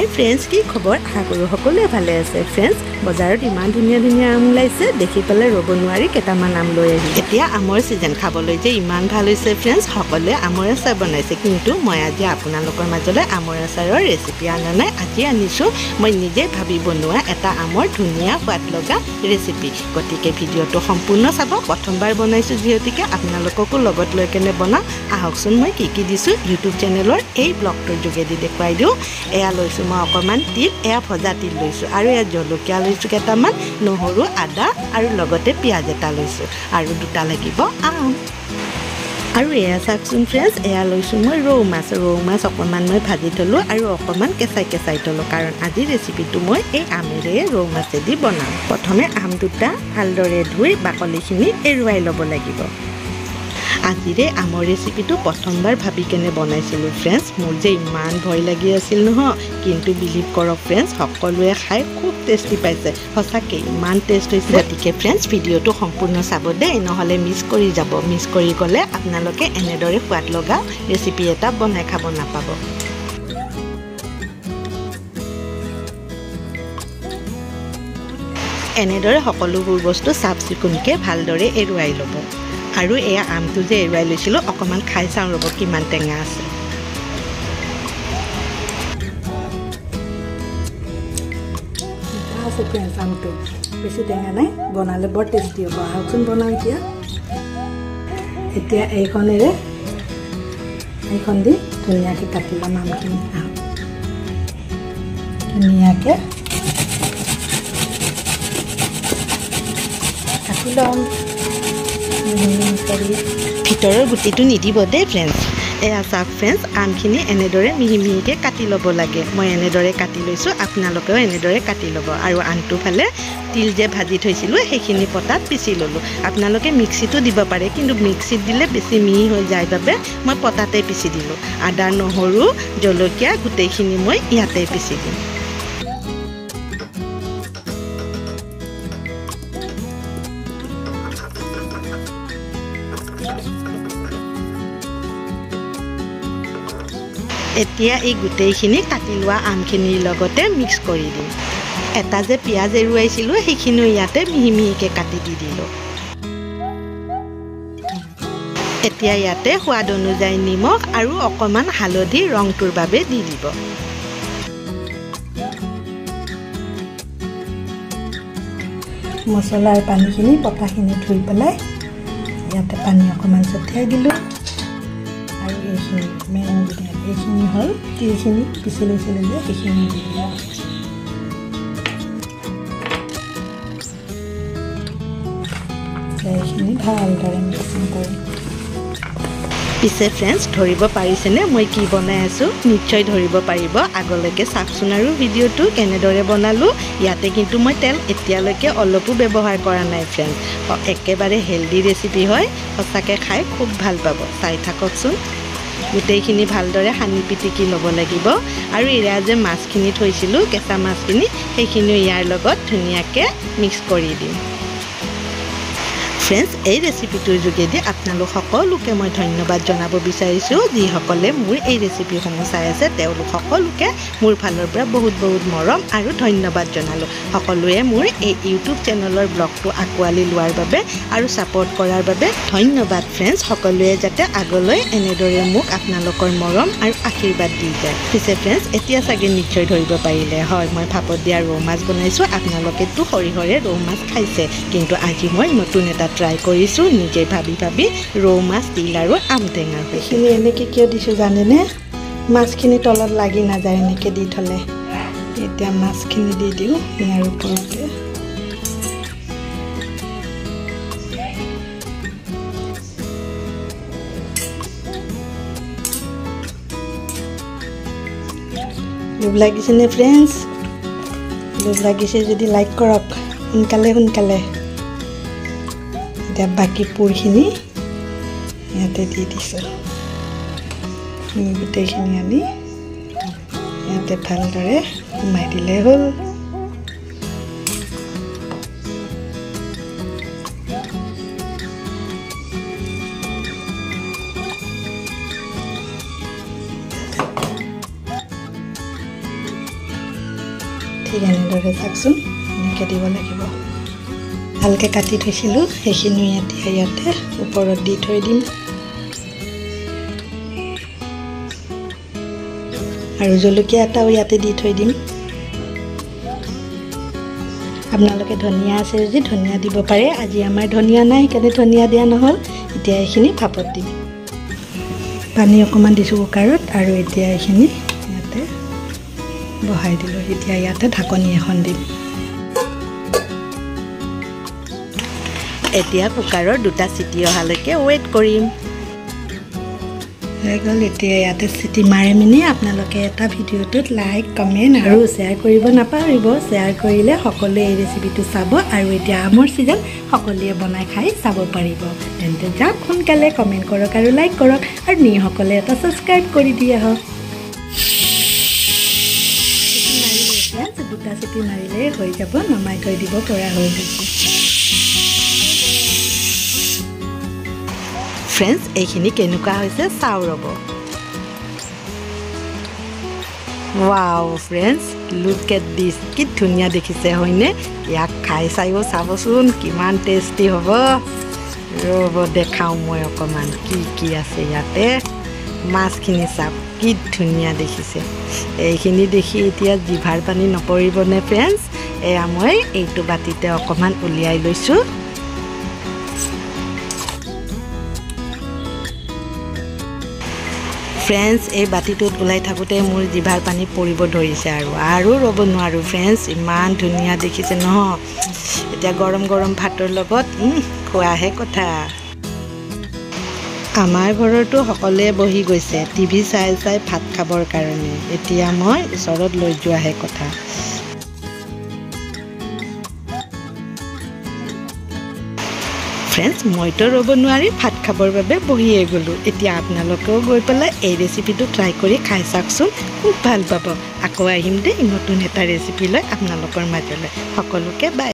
হাই friends, কি খবৰ? আশা কৰোঁ সকলোৱে ভালে আছে। ফ্ৰেন্ডছ, বজাৰত ইমান ধুনীয়া ধুনীয়া আম ওলাইছে, দেখি পেলাই ৰ'ব নোৱাৰি কেইটামান আম লৈ আহিলোঁ। এতিয়া আমৰ ছিজন, খাবলৈ যে ইমান ভাল হৈছে ফ্ৰেন্ডছ। সকলোৱে আমৰ আচাৰ বনাইছে, কিন্তু মই আজি আপোনালোকৰ মাজলৈ আমৰ আচাৰৰ ৰেচিপি অনা নাই। আজি আনিছোঁ মই নিজে ভাবি বনোৱা এটা আমৰ ধুনীয়া সোৱাদ লগা ৰেচিপি। গতিকে ভিডিঅ'টো সম্পূৰ্ণ চাব। প্ৰথমবাৰ বনাইছোঁ যিহেতুকে আপোনালোককো লগত লৈ কেনে বনাওঁ। আহকচোন মই কি দিছোঁ ইউটিউব চেনেলৰ এই ব্লগটোৰ যোগেদি দেখুৱাই দিওঁ। এয়া লৈছোঁ মই অকণমান তিল, এয়া ভজা তিল লৈছোঁ, আৰু এয়া জলকীয়া লৈছোঁ কেইটামান, নহৰু, আদা আৰু লগতে পিঁয়াজ এটা লৈছোঁ, আৰু দুটা লাগিব আম। আৰু এয়া চাওকচোন ফ্ৰেন্ডছ, এয়া লৈছোঁ মই ৰৌ মাছ অকণমান মই ভাজি থলোঁ আৰু অকণমান কেঁচাই থলোঁ, কাৰণ আজি ৰেচিপিটো মই এই আমেৰে ৰৌ মাছেদি বনাম। প্ৰথমে আম দুটা ভালদৰে ধুই বাকলিখিনি এৰুৱাই ল'ব লাগিব। আজিৰে আমৰ ৰেচিপিটো প্ৰথমবাৰ ভাবি কেনে বনাইছিলোঁ ফ্ৰেন্ডছ। মোৰ যে ইমান ভয় লাগি আছিল নহয়, কিন্তু বিলিভ কৰক ফ্ৰেন্ডছ, সকলোৱে খাই খুব টেষ্টি পাইছে। সঁচাকৈ ইমান টেষ্ট হৈছে। গতিকে ফ্ৰেন্ডছ, ভিডিঅ'টো সম্পূৰ্ণ চাব দেই, নহ'লে মিছ কৰি যাব। মিছ কৰি গ'লে আপোনালোকে এনেদৰে সোৱাদ লগা ৰেচিপি এটা বনাই খাব নাপাব। এনেদৰে সকলোবোৰ বস্তু চাফ চিকুণকৈ ভালদৰে এৰুৱাই ল'ব। আৰু এয়া আমটো যে এৰুৱাই লৈছিলোঁ, অকণমান খাই চাওঁ ৰ'ব কিমান টেঙা আছে। আছে ফ্ৰেন্ডছ, আমটো বেছি টেঙা নাই, বনালে বৰ টেষ্টি হ'ব। আহকচোন বনাওঁ এতিয়া এইখন দি ধুনীয়াকৈ কাটি ল'ম আমখিনি। আহক ধুনীয়াকৈ কাটি ল'ম। ভিতৰৰ গুটিটো নিদিব দেই ফ্ৰেন্ডছ। এয়া চাওক ফ্ৰেন্ডছ, আমখিনি এনেদৰে মিহি মিহিকৈ কাটি ল'ব লাগে। মই এনেদৰে কাটি লৈছোঁ, আপোনালোকেও এনেদৰে কাটি ল'ব। আৰু আনটো ফালে তিল যে ভাজি থৈছিলোঁ, সেইখিনি পটাত পিচি ল'লোঁ। আপোনালোকে মিক্সিতো দিব পাৰে, কিন্তু মিক্সিত দিলে বেছি মিহি হৈ যায় বাবে মই পটাতে পিচি দিলোঁ। আদা, নহৰু, জলকীয়া গোটেইখিনি মই ইয়াতে পিচি দিম। এতিয়া এই গোটেইখিনি কাটি লোৱা আমখিনিৰ লগতে মিক্স কৰি দিম। এটা যে পিঁয়াজ এৰুৱাইছিলোঁ, সেইখিনিও ইয়াতে মিহি মিহিকৈ কাটি দি দিলোঁ। এতিয়া ইয়াতে সোৱাদ অনুযায়ী নিমখ আৰু অকণমান হালধি ৰংটোৰ বাবে দি দিব। মছলাৰ পানীখিনি পটাখিনি ধুই পেলাই ইয়াতে পানী অকণমান ছটিয়াই দিলোঁ। আৰু এইখিনি মেইন ইনগ্ৰিডিয়েণ্ট, এইখিনি হ'ল তিলখিনি পিচি লৈছিলোঁ যে সেইখিনি দি দিলোঁ। এইখিনি ভালদৰে মিক্সিং কৰি। পিছে ফ্ৰেন্ডছ, ধৰিব পাৰিছেনে মই কি বনাই আছোঁ? নিশ্চয় ধৰিব পাৰিব। আগলৈকে চাওকচোন আৰু ভিডিঅ'টো কেনেদৰে বনালোঁ। ইয়াতে কিন্তু মই তেল এতিয়ালৈকে অলপো ব্যৱহাৰ কৰা নাই ফ্ৰেন্ডছ। একেবাৰে হেল্ডি ৰেচিপি হয়, সঁচাকৈ খাই খুব ভাল পাব। চাই থাককচোন। গোটেইখিনি ভালদৰে সানি পিটিকি ল'ব লাগিব। আৰু এয়া যে মাছখিনি থৈছিলোঁ, কেঁচা মাছখিনি, সেইখিনিও ইয়াৰ লগত ধুনীয়াকৈ মিক্স কৰি দিম। ফ্ৰেন্ডছ, এই ৰেচিপিটোৰ যোগেদি আপোনালোক সকলোকে মই ধন্যবাদ জনাব বিচাৰিছোঁ। যিসকলে মোৰ এই ৰেচিপিসমূহ চাই আছে, তেওঁলোক সকলোকে মোৰ ফালৰ পৰা বহুত মৰম আৰু ধন্যবাদ জনালোঁ। সকলোৱে মোৰ এই ইউটিউব চেনেলৰ ব্লগটো আঁকোৱালি লোৱাৰ বাবে আৰু ছাপোৰ্ট কৰাৰ বাবে ধন্যবাদ ফ্ৰেন্ডছ। সকলোৱে যাতে আগলৈ এনেদৰে মোক আপোনালোকৰ মৰম আৰু আশীৰ্বাদ দি যায়। পিছে ফ্ৰেন্ডছ, এতিয়া চাগে নিশ্চয় ধৰিব পাৰিলে, হয় মই ভাপত দিয়া ৰৌ মাছ বনাইছোঁ। আপোনালোকেতো সৰিয়হৰে ৰৌ মাছ খাইছে, কিন্তু আজি মই নতুন এটা ট্ৰাই কৰিছোঁ, নিজে ভাবি ৰৌ মাছ, তিল আৰু আম টেঙাৰ। সেইখিনি এনেকৈ কিয় দিছোঁ জানেনে? মাছখিনি তলত লাগি নাযায় এনেকৈ দি থ'লে। এতিয়া মাছখিনি দি দিওঁ ইয়াৰ ওপৰতে। লোভ লাগিছেনে ফ্ৰেণ্ডছ? লোভ লাগিছে যদি লাইক কৰক সোনকালে। এতিয়া বাকী পুৰখিনি ইয়াতে দি দিছোঁ। গোটেইখিনি আনি ইয়াতে ভালদৰে সোমাই দিলে হ'ল। ঠিক এনেদৰে চাওকচোন এনেকৈ দিব লাগিব ভালকৈ কাটি থৈছিলোঁ সেইখিনি এতিয়া ইয়াতে ওপৰত দি থৈ দিম আৰু জলকীয়া এটাও ইয়াতে দি থৈ দিম আপোনালোকে ধনিয়া আছে যদি ধনিয়া দিব পাৰে আজি আমাৰ ধনিয়া নাই সেইকাৰণে ধনিয়া দিয়া নহ'ল এতিয়া এইখিনি ভাপত দিম পানী অকণমান দিছোঁ কুকাৰত আৰু এতিয়া এইখিনি ইয়াতে বহাই দিলোঁ এতিয়া ইয়াতে ঢাকনি এখন দিম এতিয়া কুকাৰৰ দুটা চিটি অহালৈকে ৱেইট কৰিম হৈ গ'ল এতিয়া ইয়াতে চিটি মাৰি মিনি আপোনালোকে এটা ভিডিঅ'টোত লাইক কমেণ্ট আৰু শ্বেয়াৰ কৰিব নাপাহৰিব শ্বেয়াৰ কৰিলে সকলোৱে এই ৰেচিপিটো চাব আৰু এতিয়া আমৰ ছিজন সকলোৱে বনাই খাই চাব পাৰিব তেন্তে যাওক সোনকালে কমেণ্ট কৰক আৰু লাইক কৰক আৰু নিসকলে এটা ছাবস্ক্ৰাইব কৰি দিয়ে আহক দুটা চিটি মাৰিলে হৈ যাব নমাই থৈ দিব পৰা হৈ গৈছে ফ্ৰেণ্ডছ এইখিনি কেনেকুৱা হৈছে চাওঁ ৰ'ব ৱাও ফ্ৰেণ্ডছ লুক এট দিছ কি ধুনীয়া দেখিছে হয়নে ইয়াক খাই চাইও চাবচোন কিমান টেষ্টি হ'ব ৰ'ব দেখাওঁ মই অকণমান কি কি আছে ইয়াতে মাছখিনি চাওক কি ধুনীয়া দেখিছে এইখিনি দেখি এতিয়া জিভাৰ পানী নপৰিবনে ফ্ৰেণ্ডছ এয়া মই এইটো বাতিতে অকণমান উলিয়াই লৈছোঁ ফ্ৰেণ্ডছ এই বাতিটোত ওলাই থাকোঁতে মোৰ জিভাৰ পানী পৰিব ধৰিছে আৰু ৰ'ব নোৱাৰোঁ ফ্ৰেণ্ডছ ইমান ধুনীয়া দেখিছে নহয় এতিয়া গৰম গৰম ভাতৰ লগত খোৱাহে কথা আমাৰ ঘৰতো সকলোৱে বহি গৈছে টিভি চাই চাই ভাত খাবৰ কাৰণে এতিয়া মই ওচৰত লৈ যোৱাহে কথা ফ্ৰেণ্ডছ মইতো ৰ'ব নোৱাৰি ভাত খাবৰ বাবে বহিয়ে গ'লোঁ এতিয়া আপোনালোকেও গৈ পেলাই এই ৰেচিপিটো ট্ৰাই কৰি খাই চাওকচোন খুব ভাল পাব আকৌ আহিম দেই নতুন এটা ৰেচিপি লৈ আপোনালোকৰ মাজলৈ সকলোকে বাই